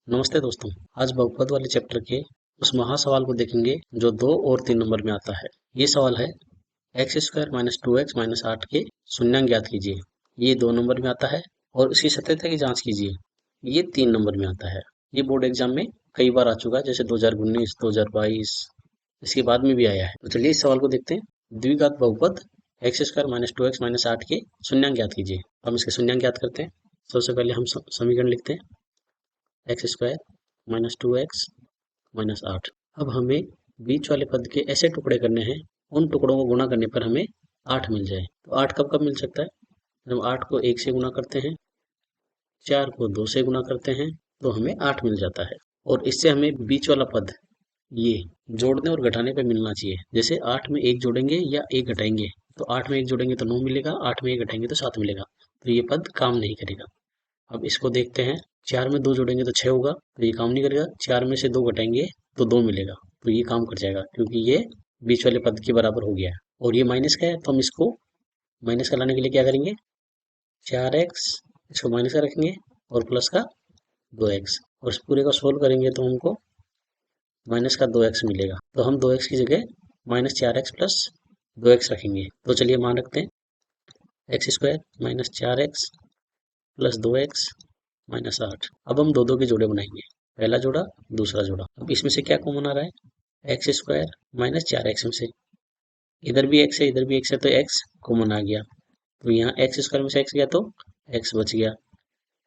नमस्ते दोस्तों। आज बहुपद वाले चैप्टर के उस महासवाल को देखेंगे जो 2 और 3 नंबर में आता है। ये सवाल है x square minus 2x minus 8 के शून्यांक ज्ञात कीजिए। ये 2 नंबर में आता है और इसकी सत्यता की जांच कीजिए। ये 3 नंबर में आता है। ये बोर्ड एग्जाम में कई बार आ चुका है, जैसे 2019, 2022, इसके बाद में भी आया है। तो चलिए इस सवाल को देखते हैं। द्विघात बहुपद x square minus 2x minus 8 के शून्यांक ज्ञात कीजिए। हम इसके शून्यांक ज्ञात करते हैं। सबसे पहले हम समीकरण लिखते हैं x square minus 2x minus 8। अब हमें बीच वाले पद के ऐसे टुकड़े करने हैं, उन टुकड़ों को गुणा करने पर हमें 8 मिल जाए। तो 8 कब कब मिल सकता है? जब 8 को 1 से गुणा करते हैं, 4 को 2 से गुणा करते हैं, तो हमें 8 मिल जाता है। और इससे हमें बीच वाला पद ये जोड़ने और घटाने पे मिलना चाहिए। जैसे 8 में 1 जोड़ेंगे या 1 घटाएंगे, तो 8 में 1 जोड़ेंगे तो 9 मिलेगा, 8 में 1 घटाएंगे तो 7 मिलेगा। तो ये पद काम नहीं करेगा। अब इसको देखते हैं, 4 में 2 जोड़ेंगे तो 6 होगा, तो ये काम नहीं करेगा। 4 में से 2 घटाएंगे तो 2 मिलेगा, तो ये काम कर जाएगा क्योंकि ये बीच वाले पद के बराबर हो गया है। और ये माइनस का है, तो हम इसको माइनस का लाने के लिए क्या करेंगे, 4x इसको माइनस का रखेंगे और प्लस का 2x, और इस पूरे को सोल्व करेंगे तो हमको माइनस का 2x मिलेगा। तो हम 2x की जगह माइनस 4x प्लस 2x रखेंगे। तो चलिए मान रखते हैं x square minus 4x plus 2x minus 8। अब हम दो के जोड़े बनाएंगे, पहला जोड़ा, दूसरा जोड़ा। अब इसमें से क्या कॉमन आ रहा है, एक्स स्क्वायर माइनस 4x में से इधर भी x है, इधर भी x है, तो x कॉमन आ गया। तो यहाँ एक्स स्क्वायर में से x गया तो x बच गया,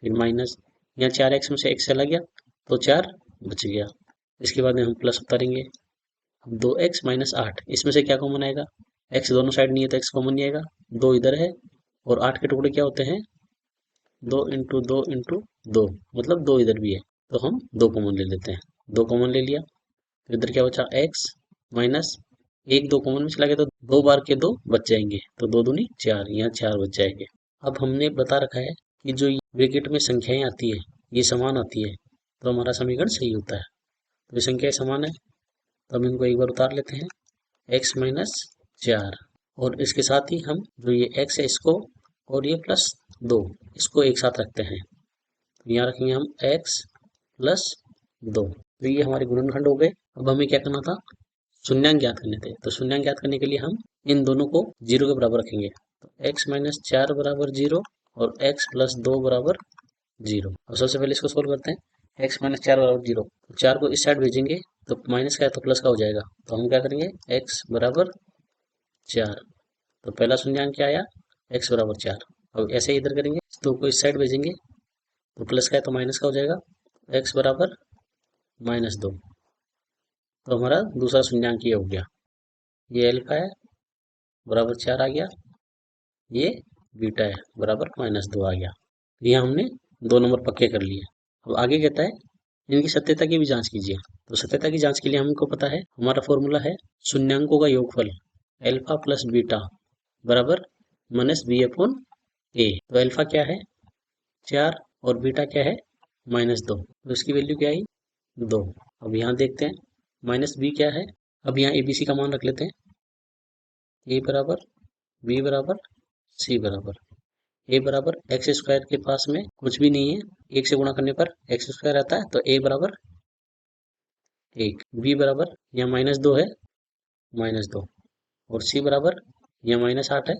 फिर माइनस यहाँ 4x में से x चला गया तो 4 बच गया। इसके बाद में हम प्लस उतारेंगे। अब 2x माइनस 8, इसमें से क्या कॉमन आएगा, x दोनों साइड नहीं है तो x कॉमन नहीं आएगा, 2 इधर है और 8 के टुकड़े क्या होते हैं, 2 मतलब 2 इधर भी है, तो हम 2 कॉमन ले लेते हैं। 2 कॉमन ले लिया तो इधर क्या बचा, x माइनस 1, 2 कॉमन में चला गया तो 2 बार के 2 बच जाएंगे, तो 2 दूनी 4, यहाँ 4 बच जाएंगे। अब हमने बता रखा है कि जो ब्रैकेट में संख्याएं आती है ये समान आती है, तो हमारा समीकरण सही होता है। तो ये संख्याएं समान है, तो हम इनको एक बार उतार लेते हैं, x माइनस 4, और इसके साथ ही हम जो ये x है इसको और ये प्लस 2 इसको एक साथ रखते हैं। तो यहाँ रखेंगे हम x प्लस 2, तो ये हमारे गुणनखंड हो गए। अब हमें क्या करना था, शून्यांक ज्ञात करने थे। तो शून्यांक ज्ञात करने के लिए हम इन दोनों को 0 के बराबर रखेंगे। तो x माइनस 4 बराबर 0 और x प्लस 2 बराबर 0। अब सबसे पहले इसको सोल्व करते हैं। x माइनस 4 बराबर 0, तो 4 को इस साइड भेजेंगे तो माइनस का है तो प्लस का हो जाएगा। तो हम क्या करेंगे, x बराबर 4, तो पहला शून्यांक क्या आया, x बराबर 4। अब ऐसे ही इधर करेंगे, 2 को इस साइड भेजेंगे तो प्लस का है तो माइनस का हो जाएगा, x बराबर -2। तो हमारा दूसरा शून्यांक ये हो गया, ये अल्फा है बराबर 4 आ गया, ये बीटा है बराबर -2 आ गया। ये हमने 2 नंबर पक्के कर लिए। अब आगे कहता है इनकी सत्यता की भी जांच कीजिए। तो सत्यता की जांच के लिए हमको पता है, हमारा फॉर्मूला है शून्यांकों का योगफल अल्फा प्लस बीटा बराबर माइनस बी अपॉन ए। तो अल्फा क्या है 4 और बीटा क्या है -2, तो इसकी वैल्यू क्या आई 2। अब यहाँ देखते हैं माइनस बी क्या है। अब यहाँ एबीसी का मान रख लेते हैं, ए बराबर बी बराबर सी बराबर ए बराबर एक्स स्क्वायर के पास में कुछ भी नहीं है, 1 से गुणा करने पर एक्स स्क्वायर आता है, तो ए बराबर 1, बी बराबर यहाँ -2 है -2, और सी बराबर यहाँ -8 है,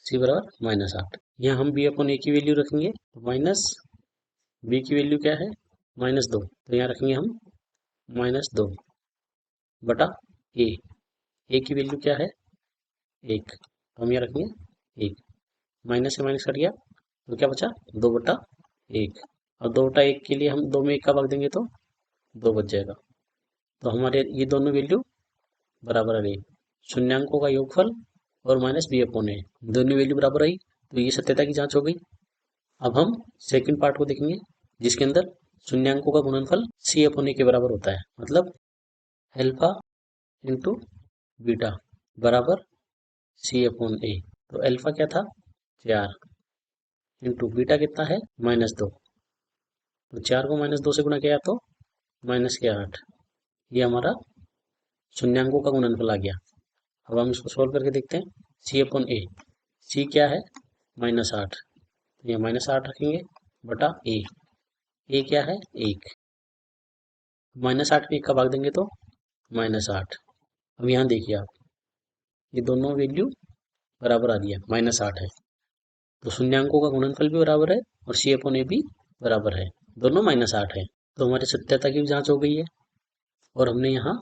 सी बराबर -8। यहाँ हम बी अपॉन ए की वैल्यू रखेंगे, तो माइनस बी की वैल्यू क्या है -2, तो यहाँ रखेंगे हम -2 बटा ए। ए की वैल्यू क्या है 1, तो हम यहाँ रखेंगे 1, माइनस से माइनस कट गया तो क्या बचा 2 बटा 1। और 2 बटा 1 के लिए हम 2 में 1 का भाग देंगे तो 2 बच जाएगा। तो हमारे ये दोनों वैल्यू बराबर आ गई, शून्यांकों का योगफल और माइनस बी अपॉन ए, दोनों वैल्यू बराबर आई, तो ये सत्यता की जांच हो गई। अब हम सेकंड पार्ट को देखेंगे, जिसके अंदर शून्यांकों का गुणनफल सी अपॉन ए के बराबर होता है, मतलब अल्फा इंटू बीटा बराबर सी अपॉन ए। तो अल्फा क्या था 4 इंटू बीटा कितना है -2, तो 4 को -2 से गुणा किया तो -8। ये हमारा शून्यांकों का गुणनफल आ गया। अब हम इसको सोल्व करके देखते हैं, सी अपॉन ए, सी क्या है -8, तो ये -8 रखेंगे बटा ए। ए क्या है 1, -8 में 1 का भाग देंगे तो -8। अब यहाँ देखिए आप, ये दोनों वैल्यू बराबर आ रही है, -8 है, तो शून्यांकों का गुणनफल भी बराबर है और C/A भी बराबर है, दोनों -8 है। तो हमारी सत्यता की भी जांच हो गई है और हमने यहाँ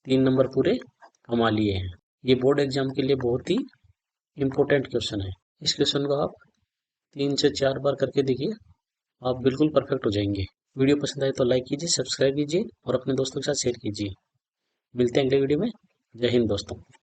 3 नंबर पूरे कमा लिए हैं। ये बोर्ड एग्जाम के लिए बहुत ही इम्पोर्टेंट क्वेश्चन है। इस क्वेश्चन को आप 3 से 4 बार करके देखिए, आप बिल्कुल परफेक्ट हो जाएंगे। वीडियो पसंद आए तो लाइक कीजिए, सब्सक्राइब कीजिए और अपने दोस्तों के साथ शेयर कीजिए। मिलते हैं अगले वीडियो में। जय हिंद दोस्तों।